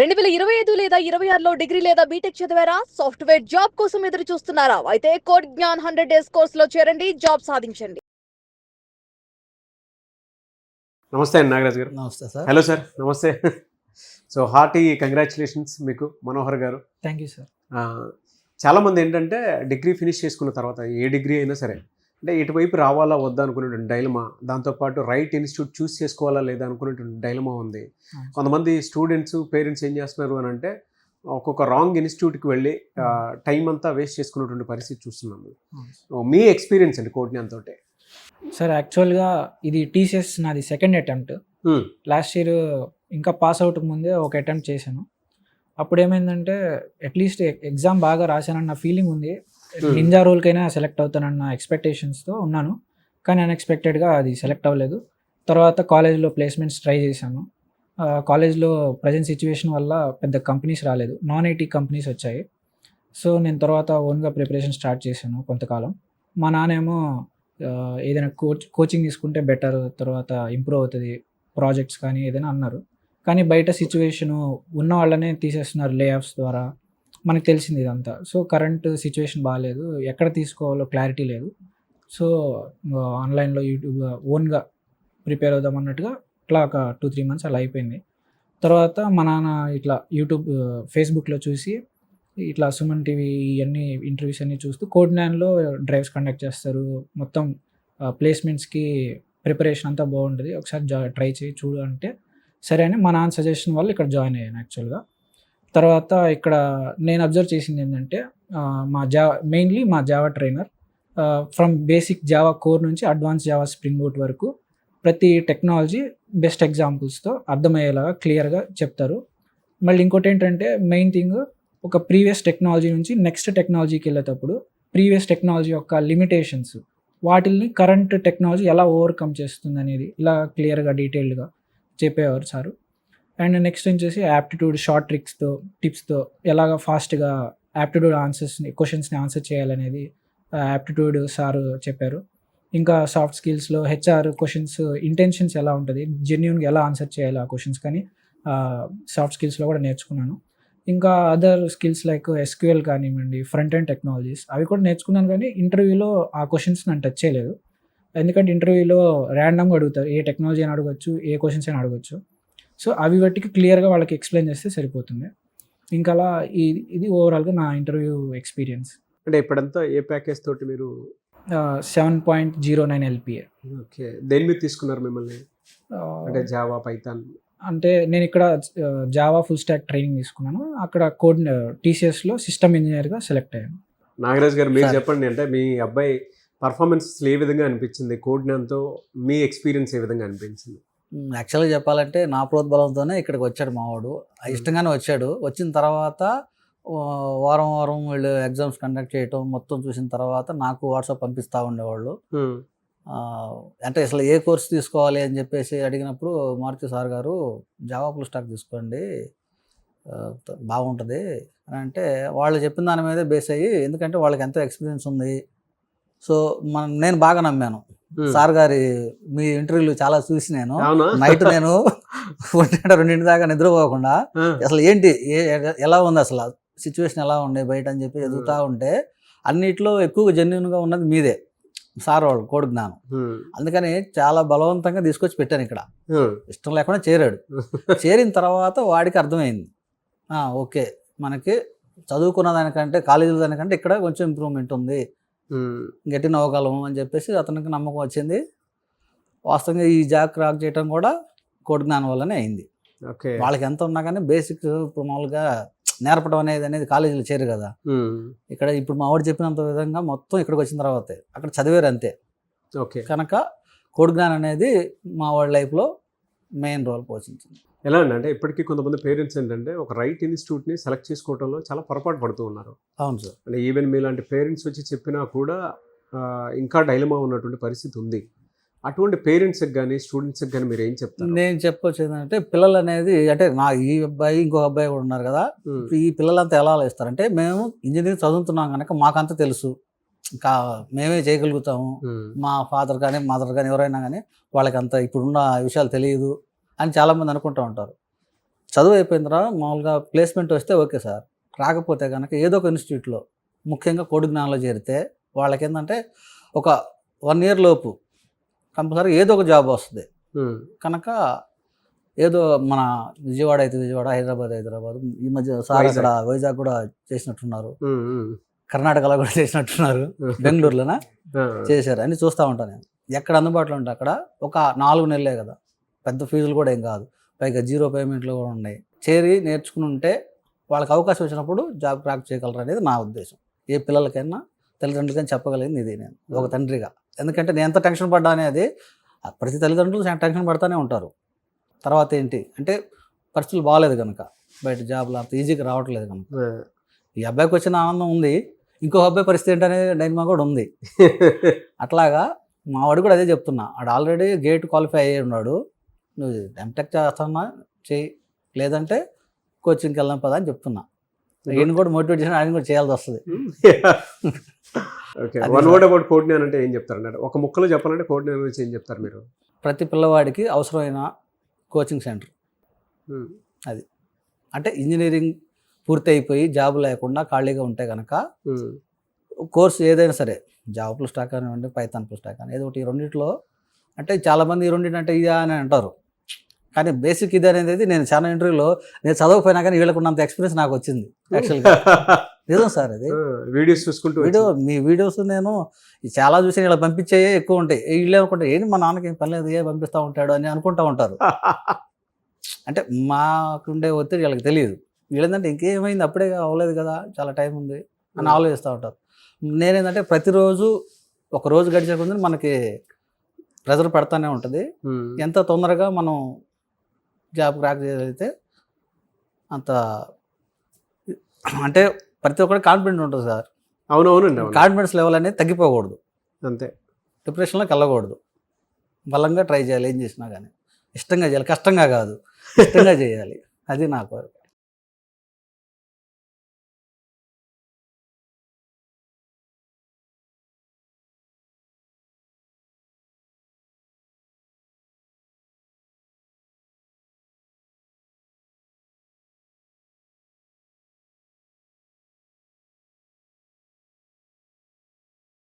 2025 లేదా 26లో డిగ్రీ లేదా బీటెక్ చదివారా? సాఫ్ట్‌వేర్ జాబ్ కోసం ఎదురు చూస్తున్నారా? అయితే కోడ్ జ్ఞాన్ 100 డేస్ కోర్సులో చేరండి, జాబ్ సాధించండి. నమస్తే అండి నాగరాజు గారు. నమస్తే సార్. హలో సార్, నమస్తే. సో హార్టీ కంగ్రాచులేషన్స్ మీకు మనోహర్ గారు. Thank you sir. చాలామంది ఏంటంటే డిగ్రీ ఫినిష్ చేసుకున్న తర్వాత ఏ డిగ్రీ అయినా సరే అంటే ఇటువైపు రావాలా వద్దా అనుకునేటువంటి డైలమా, దాంతోపాటు రైట్ ఇన్స్టిట్యూట్ చూస్ చేసుకోవాలా లేదా అనుకునేటువంటి డైలమా ఉంది. కొంతమంది స్టూడెంట్స్ పేరెంట్స్ ఏం చేస్తున్నారు అని అంటే ఒక్కొక్క రాంగ్ ఇన్స్టిట్యూట్కి వెళ్ళి టైం అంతా వేస్ట్ చేసుకునేటువంటి పరిస్థితి చూస్తున్నాము. మీ ఎక్స్పీరియన్స్ అండి కోడ్జ్ఞాన్ తోటి. సార్ యాక్చువల్గా ఇది టీసీఎస్ నాది సెకండ్ అటెంప్ట్. లాస్ట్ ఇయర్ ఇంకా పాస్ అవుట్ ముందే ఒక అటెంప్ట్ చేశాను. అప్పుడు ఏమైందంటే అట్లీస్ట్ ఎగ్జామ్ బాగా రాశానన్న ఫీలింగ్ ఉంది. నింజా రోల్కైనా సెలెక్ట్ అవుతానన్న ఎక్స్పెక్టేషన్స్తో ఉన్నాను. కానీ అన్ఎక్స్పెక్టెడ్గా అది సెలెక్ట్ అవ్వలేదు. తర్వాత కాలేజ్లో ప్లేస్మెంట్స్ ట్రై చేశాను. కాలేజ్లో ప్రజెంట్ సిచ్యువేషన్ వల్ల పెద్ద కంపెనీస్ రాలేదు, నాన్ ఐటీ కంపెనీస్ వచ్చాయి. సో నేను తర్వాత ఓన్గా ప్రిపరేషన్ స్టార్ట్ చేశాను కొంతకాలం. మా నాన్నేమో ఏదైనా కోచింగ్ తీసుకుంటే బెటర్, తర్వాత ఇంప్రూవ్ అవుతుంది ప్రాజెక్ట్స్ కానీ ఏదైనా అన్నారు. కానీ బయట సిచ్యువేషను ఉన్న వాళ్ళనే తీసేస్తున్నారు లే ఆఫ్స్ ద్వారా, మనకు తెలిసింది ఇదంతా. సో కరెంట్ సిచ్యువేషన్ బాగాలేదు, ఎక్కడ తీసుకోవాలో క్లారిటీ లేదు. సో ఆన్లైన్లో యూట్యూబ్ ఓన్గా ప్రిపేర్ అవుదాం అన్నట్టుగా ఇట్లా ఒక 2-3 months అలా అయిపోయింది. తర్వాత మా నాన్న ఇట్లా యూట్యూబ్ ఫేస్బుక్లో చూసి ఇట్లా సుమన్ టీవీ ఇవన్నీ ఇంటర్వ్యూస్ అన్నీ చూస్తూ కోడ్జ్ఞాన్లో డ్రైవ్స్ కండక్ట్ చేస్తారు, మొత్తం ప్లేస్మెంట్స్కి ప్రిపరేషన్ అంతా బాగుంటుంది, ఒకసారి ట్రై చేయి చూడు అంటే సరే అని మా నాన్న సజెషన్ వల్ల ఇక్కడ జాయిన్ అయ్యాను యాక్చువల్గా. తర్వాత ఇక్కడ నేను అబ్జర్వ్ చేసింది ఏంటంటే మెయిన్లీ మా Java trainer from basic Java core నుంచి అడ్వాన్స్ జావా స్ప్రింగ్ బూట్ వరకు ప్రతి టెక్నాలజీ బెస్ట్ ఎగ్జాంపుల్స్తో అర్థమయ్యేలాగా క్లియర్గా చెప్తారు. మళ్ళీ ఇంకోటి ఏంటంటే మెయిన్ థింగ్, ఒక ప్రీవియస్ టెక్నాలజీ నుంచి నెక్స్ట్ టెక్నాలజీకి వెళ్ళేటప్పుడు ప్రీవియస్ టెక్నాలజీ యొక్క లిమిటేషన్స్, వాటిల్ని కరెంట్ టెక్నాలజీ ఎలా ఓవర్కమ్ చేస్తుంది అనేది ఇలా క్లియర్గా డీటెయిల్డ్గా చెప్పేవారు సారు. అండ్ నెక్స్ట్ వచ్చేసి యాప్టిట్యూడ్ షార్ట్ టిప్స్తో ఎలాగ ఫాస్ట్గా యాప్టిట్యూడ్ క్వశ్చన్స్ని ఆన్సర్ చేయాలనేది యాప్టిట్యూడ్ సారు చెప్పారు. ఇంకా సాఫ్ట్ స్కిల్స్లో హెచ్ఆర్ క్వశ్చన్స్ ఇంటెన్షన్స్ ఎలా ఉంటుంది, జెన్యూన్గా ఎలా ఆన్సర్ చేయాలి ఆ క్వశ్చన్స్ కానీ సాఫ్ట్ స్కిల్స్లో కూడా నేర్చుకున్నాను. ఇంకా అదర్ స్కిల్స్ లైక్ ఎస్క్యూఎల్ కానివ్వండి, ఫ్రంట్ ఎండ్ టెక్నాలజీస్ అవి కూడా నేర్చుకున్నాను. కానీ ఇంటర్వ్యూలో ఆ క్వశ్చన్స్ నన్ను టచ్ చేయలేదు, ఎందుకంటే ఇంటర్వ్యూలో ర్యాండమ్గా అడుగుతారు, ఏ టెక్నాలజీ అని అడగచ్చు, ఏ క్వశ్చన్స్ అని అడగచ్చు. సో అవి బట్టికి క్లియర్గా వాళ్ళకి ఎక్స్ప్లెయిన్ చేస్తే సరిపోతుంది. ఇంకా అలా ఇది ఓవరాల్గా నా ఇంటర్వ్యూ ఎక్స్పీరియన్స్. అంటే ఇప్పుడంతా ఏ ప్యాకేజ్ తోటి మీరు 7.09 LPA. ఓకే, దేని మీద తీసుకున్నారు మిమ్మల్ని? అంటే జావా, పైథాన్? అంటే నేను ఇక్కడ జావా ఫుల్ స్టాక్ ట్రైనింగ్ తీసుకున్నాను, అక్కడ కోడ్ టీసీఎస్లో సిస్టమ్ ఇంజనీర్గా సెలెక్ట్ అయ్యాను. నాగరాజ్ గారు మీరు చెప్పండి, అంటే మీ అబ్బాయి పర్ఫార్మెన్స్ ఏ విధంగా అనిపించింది, కోడ్జ్ఞాన్తో మీ ఎక్స్పీరియన్స్ ఏ విధంగా అనిపించింది? యాక్చువల్గా చెప్పాలంటే నా ప్రోద్బలంతోనే ఇక్కడికి వచ్చాడు మావాడు. ఇష్టంగానే వచ్చాడు. వచ్చిన తర్వాత వారం వీళ్ళు ఎగ్జామ్స్ కండక్ట్ చేయటం మొత్తం చూసిన తర్వాత నాకు వాట్సాప్ పంపిస్తూ ఉండేవాళ్ళు. అంటే అసలు ఏ కోర్స్ తీసుకోవాలి అని చెప్పేసి అడిగినప్పుడు మారుతి సార్ గారు జావా ఫుల్ స్టాక్ తీసుకోండి బాగుంటుంది అని అంటే, వాళ్ళు చెప్పిన దాని మీదే బేస్ అయ్యి, ఎందుకంటే వాళ్ళకి ఎంతో ఎక్స్పీరియన్స్ ఉంది. సో నేను బాగా నమ్మాను సార్ గారి మీ ఇంటర్వ్యూలు చాలా చూసి నేను నైట్ నేను 1-2 దాకా నిద్రపోకుండా అసలు ఏంటి ఎలా ఉంది అసలు సిచ్యువేషన్ ఎలా ఉండే బయట అని చెప్పి ఎదుగుతూ ఉంటే అన్నిట్లో ఎక్కువగా జెన్యూన్గా ఉన్నది మీదే సార్ వాళ్ళు కోడ్జ్ఞాన్. అందుకని చాలా బలవంతంగా తీసుకొచ్చి పెట్టాను ఇక్కడ, ఇష్టం లేకుండా చేరాడు. చేరిన తర్వాత వాడికి అర్థమైంది, ఓకే మనకి చదువుకున్న దానికంటే కాలేజీల దానికంటే ఇక్కడ కొంచెం ఇంప్రూవ్మెంట్ ఉంది, గట్టిన అవ్వగలము అని చెప్పేసి అతనికి నమ్మకం వచ్చింది. వాస్తవంగా ఈ జాబ్ క్రాక్ చేయడం కూడా కోడ్జ్ఞాన్ వల్లనే అయింది. వాళ్ళకి ఎంత ఉన్నా కానీ బేసిక్ ఇప్పుడు మామూలుగా నేర్పడం అనేది కాలేజీలో చేరు కదా. ఇక్కడ ఇప్పుడు మా వాడు చెప్పినంత విధంగా మొత్తం ఇక్కడికి వచ్చిన తర్వాతే, అక్కడ చదివారు అంతే. కనుక కోడ్జ్ఞాన్ అనేది మా వాడి లైఫ్లో మెయిన్ రోల్ పోషించింది. ఎలా అంటే ఇప్పటికీ కొంతమంది పేరెంట్స్ ఏంటంటే ఒక రైట్ ఇన్స్టిట్యూట్ని సెలెక్ట్ చేసుకోవడంలో చాలా పొరపాటు పడుతూ ఉన్నారు. అవును సార్. అంటే ఈవెన్ మీలాంటి పేరెంట్స్ వచ్చి చెప్పినా కూడా ఇంకా డైలమా ఉన్నటువంటి పరిస్థితి ఉంది. అటువంటి పేరెంట్స్కి కానీ స్టూడెంట్స్కి కానీ మీరు ఏం చెప్తారు? నేను చెప్పొచ్చు ఏంటంటే, పిల్లలు అనేది అంటే నా ఈ అబ్బాయి ఇంకొక అబ్బాయి కూడా ఉన్నారు కదా, ఈ పిల్లలంతా ఎలా ఆలోచిస్తారంటే మేము ఇంజనీరింగ్ చదువుతున్నాం కనుక మాకంతా తెలుసు, ఇంకా మేమే చేయగలుగుతాము, మా ఫాదర్ కానీ మదర్ కానీ ఎవరైనా కానీ వాళ్ళకి అంత ఇప్పుడున్న విషయాలు తెలియదు అని చాలామంది అనుకుంటూ ఉంటారు. చదువు అయిపోయిన తర్వాత మామూలుగా ప్లేస్మెంట్ వస్తే ఓకే సార్, రాకపోతే కనుక ఏదో ఒక ఇన్స్టిట్యూట్లో ముఖ్యంగా కోడి జ్ఞానంలో చేరితే వాళ్ళకి ఏంటంటే ఒక 1 year లోపు కంపల్సరీ ఏదో ఒక జాబ్ వస్తుంది కనుక ఏదో మన విజయవాడ అయితే విజయవాడ, హైదరాబాద్ ఈ మధ్య సార్ అక్కడ వైజాగ్ కూడా చేసినట్టున్నారు, కర్ణాటకలో కూడా చేసినట్టున్నారు, బెంగళూరులోనా చేశారు అని చూస్తూ ఉంటాను నేను. ఎక్కడ అందుబాటులో ఉంటే అక్కడ ఒక 4 నెలలే కదా, పెద్ద ఫీజులు కూడా ఏం కాదు, పైగా 0 పేమెంట్లు కూడా ఉన్నాయి. చేరి నేర్చుకుని ఉంటే వాళ్ళకి అవకాశం వచ్చినప్పుడు జాబ్ క్రాక్ చేయగలరు అనేది నా ఉద్దేశం. ఏ పిల్లలకైనా తల్లిదండ్రులకైనా చెప్పగలిగింది ఇది నేను ఒక తండ్రిగా. ఎందుకంటే నేను ఎంత టెన్షన్ పడ్డా అనేది ప్రతి తల్లిదండ్రులు టెన్షన్ పడుతూనే ఉంటారు. తర్వాత ఏంటి అంటే పరిస్థితులు బాగాలేదు కనుక బయట జాబ్లు అంత ఈజీగా రావట్లేదు కనుక ఈ అబ్బాయికి వచ్చిన ఆనందం ఉంది, ఇంకో అబ్బాయి పరిస్థితి ఏంటనే డైనమా కూడా ఉంది. అట్లాగా మా వాడు కూడా అదే చెప్తున్నా, వాడు ఆల్రెడీ గేట్ క్వాలిఫై అయ్యి ఉన్నాడు, నువ్వు ఎంటెక్ చేస్తున్నా చెయ్యి, లేదంటే కోచింగ్కి వెళ్దాం పదా అని చెప్తున్నా. ఈయన కూడా మోటివేట్ చేసిన ఆయన కూడా చేయాల్సి వస్తుంది. Okay, one word about code జ్ఞానం అంటే ఏం చెప్తారు? ఒక ముక్కలో చెప్పాలంటే కోడ్ జ్ఞానం గురించి ఏం చెప్తారు మీరు? ప్రతి పిల్లవాడికి అవసరమైన కోచింగ్ సెంటర్ అది. అంటే ఇంజనీరింగ్ పూర్తి అయిపోయి జాబ్ లేకుండా ఖాళీగా ఉంటే కనుక కోర్సు ఏదైనా సరే, జాబ్ ఫుల్ స్టాక్ కానివ్వండి, పైథాన్ ఫుల్ స్టాక్ కానీ ఏదో ఒకటి, ఈ రెండిట్లో అంటే చాలామంది ఈ రెండింటి అంటే ఇదా అని అంటారు, కానీ బేసిక్ ఇది అనేది నేను చాలా ఇంటర్వ్యూలో నేను చదవకపోయినా కానీ వీళ్ళకు ఉన్నంత ఎక్స్పీరియన్స్ నాకు వచ్చింది యాక్చువల్గా. నిజం సార్, అది వీడియోస్ చూసుకుంటూ మీ వీడియోస్ నేను చాలా చూసి ఇలా పంపించేయే ఎక్కువ ఉంటాయి. వీళ్ళు అనుకుంటే ఏంటి మా నాన్నకి ఏం పని లేదు, ఏ పంపిస్తూ ఉంటాడు అని అనుకుంటూ ఉంటారు. అంటే మాకుండే ఒత్తిడి వీళ్ళకి తెలియదు. వీళ్ళేంటంటే ఇంకేమైంది, అప్పుడే అవ్వలేదు కదా, చాలా టైం ఉంది అని ఆలోచిస్తూ ఉంటారు. నేనేంటంటే ప్రతిరోజు ఒక రోజు గడిచే కొంచెం మనకి ప్రెజర్ పడతానే ఉంటుంది. ఎంత తొందరగా మనం జాబ్ క్రాక్ చేయగలిగితే అంత, అంటే ప్రతి ఒక్కరికి కాన్ఫిడెంట్ ఉంటుంది సార్. అవునవునండి, కాన్ఫిడెన్స్ లెవెల్ అనేది తగ్గిపోకూడదు, అంతే, డిప్రెషన్లోకి వెళ్ళకూడదు. బలంగా ట్రై చేయాలి, ఏం చేసినా కానీ ఇష్టంగా చేయాలి, కష్టంగా కాదు, ఇష్టంగా చేయాలి. అది నా కోరిక.